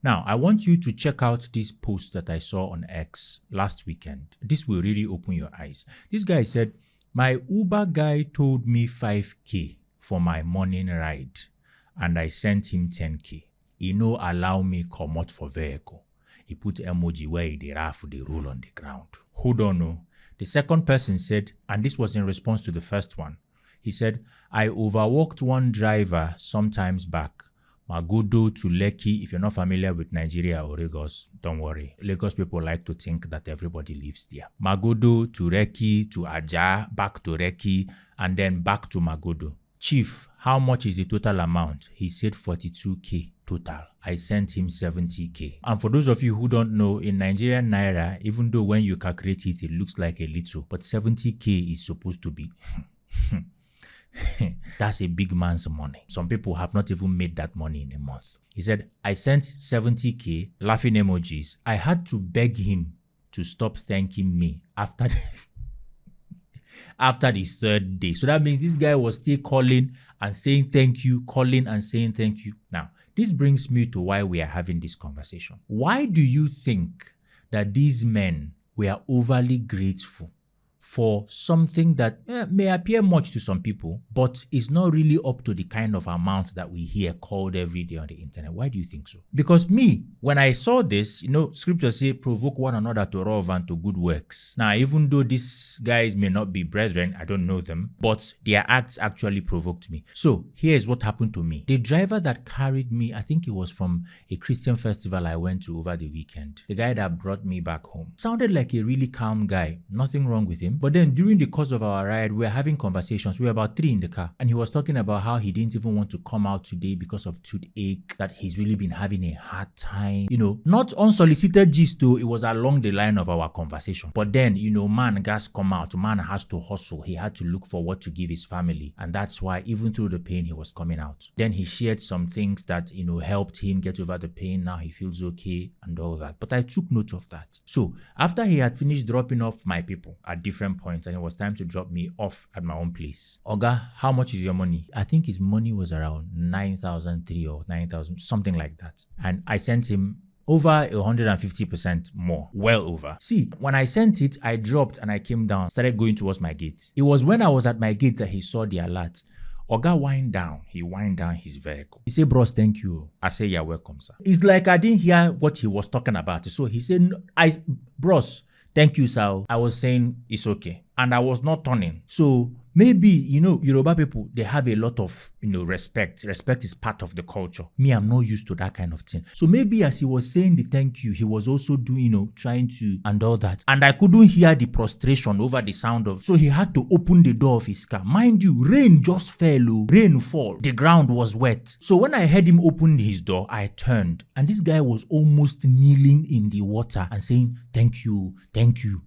Now, I want you to check out this post that I saw on X last weekend. This will really open your eyes. This guy said, my Uber guy told me 5K for my morning ride, and I sent him 10K. He no allow me comot for vehicle. He put emoji where the raff they roll on the ground. Hold on, no. The second person said, and this was in response to the first one, he said, I overworked one driver sometimes back. Magodo to Lekki. If you're not familiar with Nigeria or Lagos, don't worry. Lagos people like to think that everybody lives there. Magodo to Lekki to Ajah, back to Lekki, and then back to Magodo. Chief, how much is the total amount? He said 42K total. I sent him 70K. And for those of you who don't know, in Nigerian Naira, even though when you calculate it, it looks like a little, but 70K is supposed to be... That's a big man's money. Some people have not even made that money in a month. He said, I sent 70K, laughing emojis. I had to beg him to stop thanking me after the third day. So that means this guy was still calling and saying thank you, calling and saying thank you. Now, this brings me to why we are having this conversation. Why do you think that these men were overly grateful for something that may appear much to some people, but is not really up to the kind of amount that we hear called every day on the internet? Why do you think so? Because me, when I saw this, scripture say, provoke one another to wrath and to good works. Now, even though these guys may not be brethren, I don't know them, but their acts actually provoked me. So here's what happened to me. The driver that carried me, I think it was from a Christian festival I went to over the weekend. The guy that brought me back home sounded like a really calm guy. Nothing wrong with him. But then during the course of our ride, we were having conversations. We were about 3 in the car. And he was talking about how he didn't even want to come out today because of toothache, that he's really been having a hard time. Not unsolicited gist though. It was along the line of our conversation. But then, man gas come out. Man has to hustle. He had to look for what to give his family. And that's why even through the pain, he was coming out. Then he shared some things that, helped him get over the pain. Now he feels okay and all that. But I took note of that. So after he had finished dropping off my people at different points, and it was time to drop me off at my own place. Oga, how much is your money? I think his money was around 9,003 or 9,000, something like that. And I sent him over 150% more, well over. See, when I sent it, I dropped and I came down, started going towards my gate. It was when I was at my gate that he saw the alert. Oga wind down. He wind down his vehicle. He said, bros, thank you. I say, you're welcome, sir. It's like I didn't hear what he was talking about. So he said, bros, thank you, sir. I was saying it's okay. And I was not turning. So maybe, Yoruba people, they have a lot of, respect. Respect is part of the culture. Me, I'm not used to that kind of thing. So maybe as he was saying the thank you, he was also doing, trying to, and all that. And I couldn't hear the prostration over the sound of, so he had to open the door of his car. Mind you, rain just fell, rain fall. The ground was wet. So when I heard him open his door, I turned. And this guy was almost kneeling in the water and saying, thank you.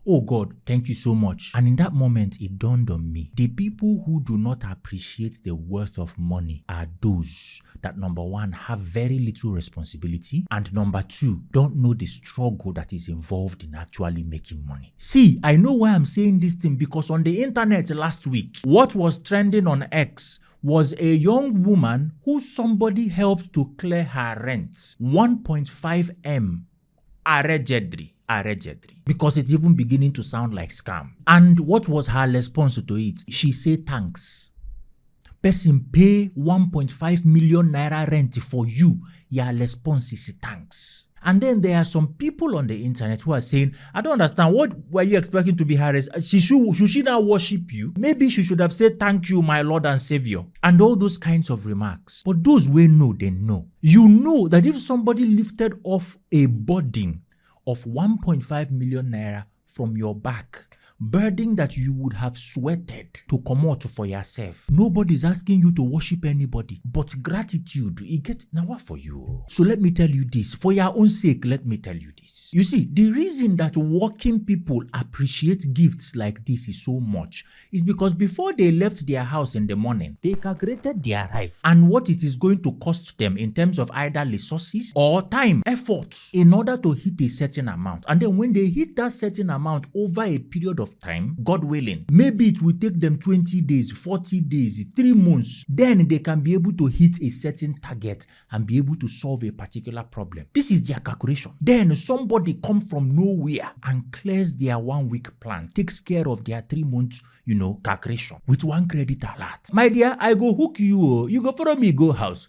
Oh God, thank you so much. And in that moment, it dawned on me. The people who do not appreciate the worth of money are those that, number one, have very little responsibility, and number two, don't know the struggle that is involved in actually making money. See, I know why I'm saying this thing, because on the internet last week, what was trending on X was a young woman who somebody helped to clear her rent. 1.5 M. Allegedly. Because it's even beginning to sound like scam. And what was her response to it? She said thanks. Person pay 1.5 million naira rent for you. Your response is thanks. And then there are some people on the internet who are saying, I don't understand, what were you expecting to be her? Should she now worship you? Maybe she should have said thank you, my Lord and Savior. And all those kinds of remarks. But those who know, they know. You know that if somebody lifted off a burden of 1.5 million naira from your back, burden that you would have sweated to come out for yourself, nobody's asking you to worship anybody, but gratitude, now what for you? So let me tell you this, for your own sake, let me tell you this. You see, the reason that working people appreciate gifts like this is so much is because before they left their house in the morning, they calculated their life and what it is going to cost them in terms of either resources or time, effort, in order to hit a certain amount. And then when they hit that certain amount over a period of of time, God willing, maybe it will take them 20 days, 40 days, 3 months. Then they can be able to hit a certain target and be able to solve a particular problem. This is their calculation. Then somebody come from nowhere and clears their 1 week plan, takes care of their 3 months, calculation with 1 credit alert. My dear, I go hook you. You go follow me go house.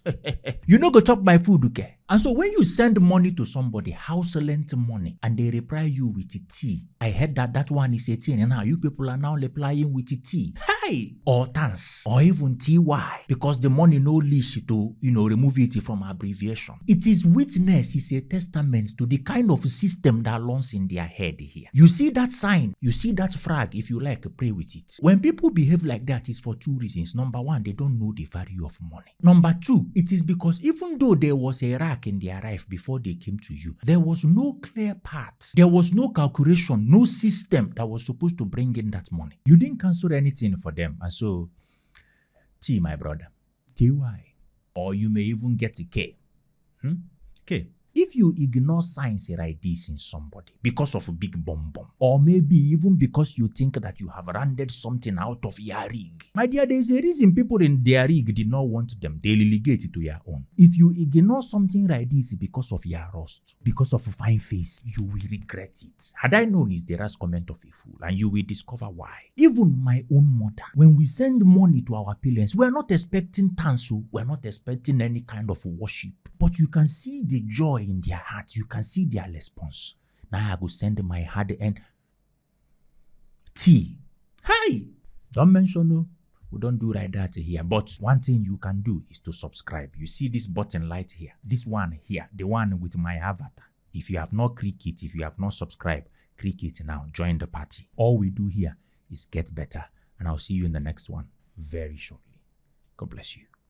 You no go chop my food, okay? And so when you send money to somebody, house lent money, and they reply you with tea, I heard that one is 18, and now you people are now replying with tea. Hi! Or thanks, or even TY, because the money no leash to, remove it from abbreviation. It is witness, is a testament to the kind of system that runs in their head here. You see that sign, you see that flag, if you like, pray with it. When people behave like that, it's for 2 reasons. Number 1, they don't know the value of money. Number 2, it is because even though there was a rack in their life before they came to you, there was no clear path. There was no calculation, no system that was supposed to bring in that money. You didn't cancel anything for them. And so, T, my brother, TY. Or you may even get a K. K. If you ignore signs like this in somebody because of a big bomb, or maybe even because you think that you have rounded something out of your rig, my dear, there is a reason people in their rig did not want them. They relegate it to your own. If you ignore something like this because of your rust, because of a fine face, you will regret it. Had I known is the last comment of a fool, and you will discover why. Even my own mother, when we send money to our parents, we are not expecting thanks, we are not expecting any kind of worship. But you can see the joy in their heart. You can see their response. Now I go send my hard-earned tea. Hi! Don't mention no. We don't do like that here. But one thing you can do is to subscribe. You see this button light here. This one here. The one with my avatar. If you have not clicked it, if you have not subscribed, click it now. Join the party. All we do here is get better. And I'll see you in the next one very shortly. God bless you.